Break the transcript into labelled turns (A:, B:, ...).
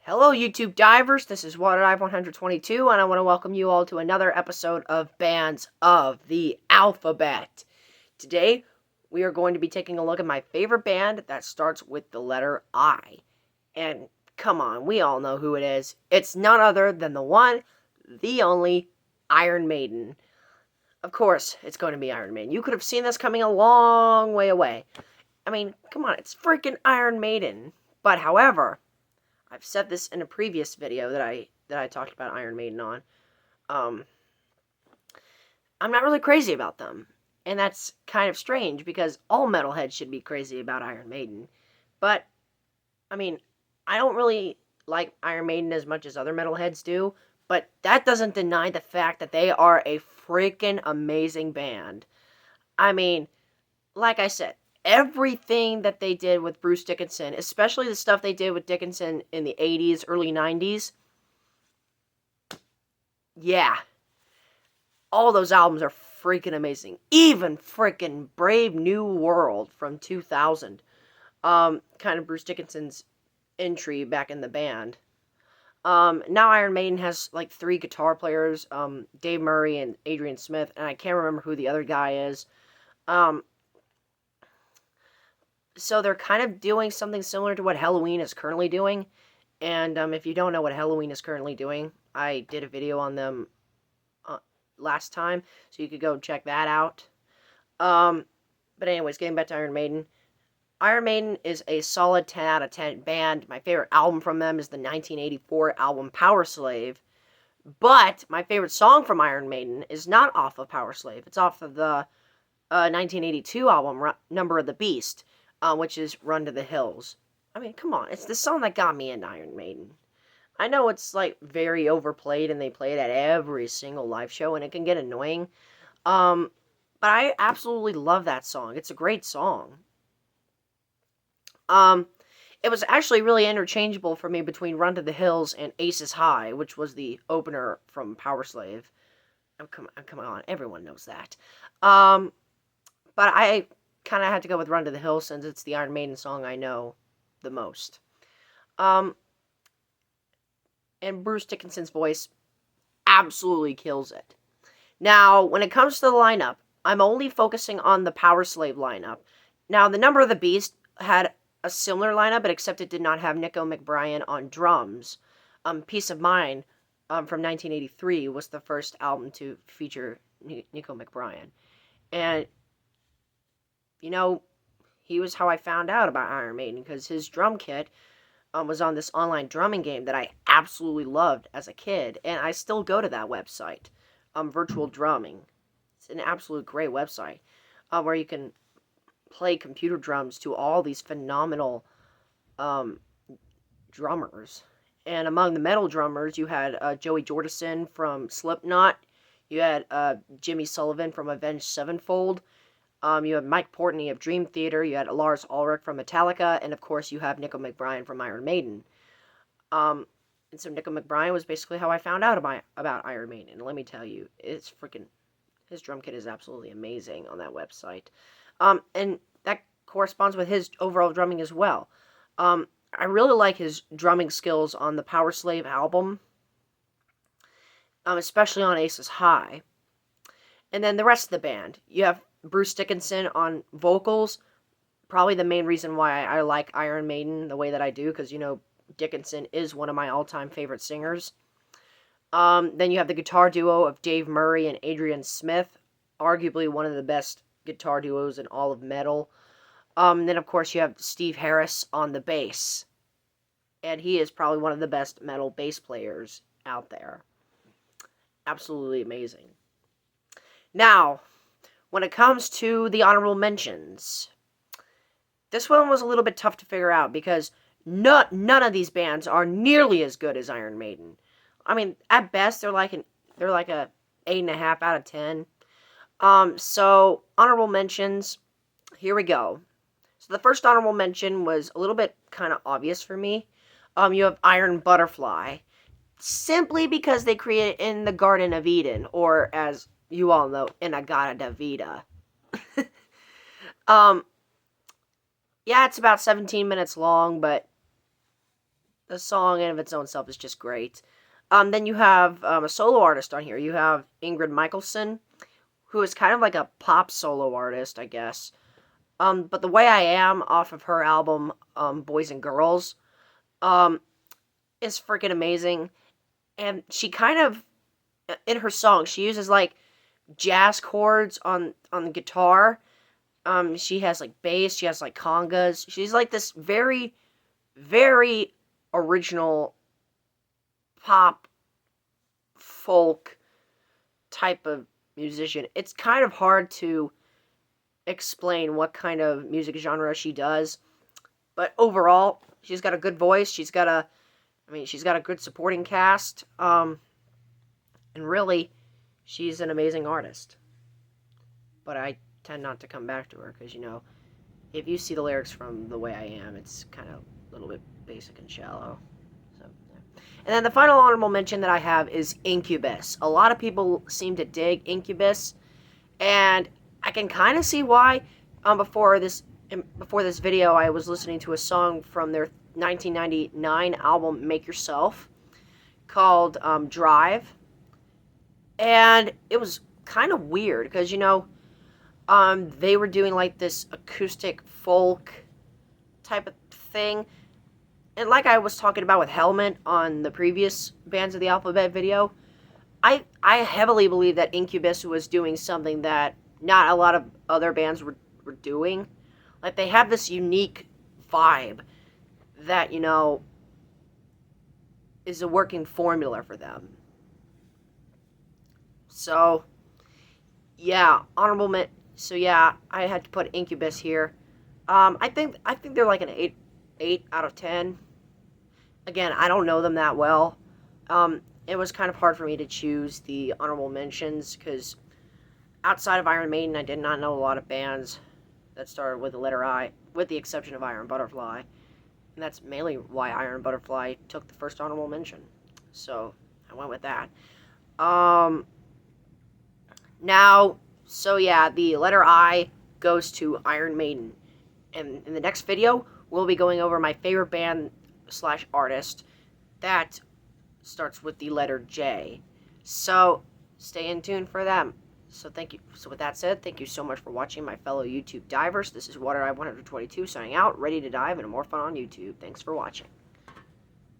A: Hello, YouTube divers. This is WaterDive 122, and I want to welcome you all to another episode of Bands of the Alphabet. Today, we are going to be taking a look at my favorite band that starts with the letter I. And come on, we all know who it is. It's none other than the one, the only, Iron Maiden. Of course, it's going to be Iron Maiden. You could have seen this coming a long way away. I mean, come on, it's freaking Iron Maiden. But however, I've said this in a previous video that I talked about Iron Maiden on. I'm not really crazy about them. And that's kind of strange because all metalheads should be crazy about Iron Maiden. But, I mean, I don't really like Iron Maiden as much as other metalheads do. But that doesn't deny the fact that they are a freaking amazing band. I mean, like I said, everything that they did with Bruce Dickinson, especially the stuff they did with Dickinson in the 80s, early 90s, yeah, all those albums are freaking amazing. Even freaking Brave New World from 2000, kind of Bruce Dickinson's entry back in the band. Now Iron Maiden has like 3 guitar players, Dave Murray and Adrian Smith, and I can't remember who the other guy is. So they're kind of doing something similar to what Helloween is currently doing. And if you don't know what Helloween is currently doing, I did a video on them last time, so you could go check that out. But anyways, getting back to Iron Maiden. Iron Maiden is a solid 10 out of 10 band. My favorite album from them is the 1984 album Powerslave. But my favorite song from Iron Maiden is not off of Powerslave. It's off of the 1982 album Number of the Beast, which is Run to the Hills. I mean, come on. It's the song that got me into Iron Maiden. I know it's, like, very overplayed, and they play it at every single live show, and it can get annoying. But I absolutely love that song. It's a great song. It was actually really interchangeable for me between Run to the Hills and Aces High, which was the opener from Powerslave. Come on, everyone knows that. But I kind of had to go with Run to the Hills since it's the Iron Maiden song I know the most. And Bruce Dickinson's voice absolutely kills it. Now, when it comes to the lineup, I'm only focusing on the Powerslave lineup. Now, the Number of the Beast had a similar lineup, but except it did not have Nicko McBrien on drums. Peace of Mind from 1983 was the first album to feature Nicko McBrien. And, you know, he was how I found out about Iron Maiden, because his drum kit was on this online drumming game that I absolutely loved as a kid, and I still go to that website, Virtual Drumming. It's an absolute great website where you can play computer drums to all these phenomenal drummers. And among the metal drummers, you had Joey Jordison from Slipknot, you had Jimmy Sullivan from Avenged Sevenfold, you have Mike Portnoy of Dream Theater, you had Lars Ulrich from Metallica, and of course you have Nicko McBrien from Iron Maiden. And so Nicko McBrien was basically how I found out about Iron Maiden. And let me tell you, it's freaking, his drum kit is absolutely amazing on that website. And that corresponds with his overall drumming as well. I really like his drumming skills on the Powerslave album, especially on Aces High. And then the rest of the band, you have Bruce Dickinson on vocals, probably the main reason why I like Iron Maiden the way that I do, because, you know, Dickinson is one of my all-time favorite singers. Then you have the guitar duo of Dave Murray and Adrian Smith, arguably one of the best guitar duos in all of metal. Then, of course, you have Steve Harris on the bass, and he is probably one of the best metal bass players out there. Absolutely amazing. Now, when it comes to the honorable mentions, this one was a little bit tough to figure out because none of these bands are nearly as good as Iron Maiden. I mean, at best, they're like a 8.5 out of 10. So honorable mentions, here we go. So the first honorable mention was a little bit kind of obvious for me. You have Iron Butterfly, simply because they created in the Garden of Eden, or as you all know, In-A-Gadda-Da-Vida. Yeah, it's about 17 minutes long, but the song in of its own self is just great. Then you have a solo artist on here. You have Ingrid Michaelson, who is kind of like a pop solo artist, I guess. But The Way I Am off of her album, Boys and Girls, is freaking amazing. And she kind of, in her song, she uses like jazz chords on the guitar. She has like bass, she has like congas. She's like this very, very original pop folk type of musician. It's kind of hard to explain what kind of music genre she does, but overall, she's got a good voice. She's got a good supporting cast. And really, she's an amazing artist. But I tend not to come back to her because, if you see the lyrics from The Way I Am, it's kind of a little bit basic and shallow. So, yeah. And then the final honorable mention that I have is Incubus. A lot of people seem to dig Incubus, and I can kind of see why. Before this video, I was listening to a song from their 1999 album Make Yourself called Drive, and it was kind of weird because they were doing like this acoustic folk type of thing, and like I was talking about with Helmet on the previous Bands of the Alphabet video, I heavily believe that Incubus was doing something that not a lot of other bands were doing. Like, they have this unique vibe that, is a working formula for them. So, yeah, so yeah, I had to put Incubus here. I think they're like an 8 out of 10. Again, I don't know them that well. It was kind of hard for me to choose the honorable mentions because outside of Iron Maiden, I did not know a lot of bands that started with the letter I, with the exception of Iron Butterfly. And that's mainly why Iron Butterfly took the first honorable mention. So, I went with that. So yeah, the letter I goes to Iron Maiden. And in the next video, we'll be going over my favorite band / artist that starts with the letter J. So, stay in tune for them. So thank you. So with that said, thank you so much for watching, my fellow YouTube divers. This is WaterDive 122 signing out, ready to dive into more fun on YouTube. Thanks for watching.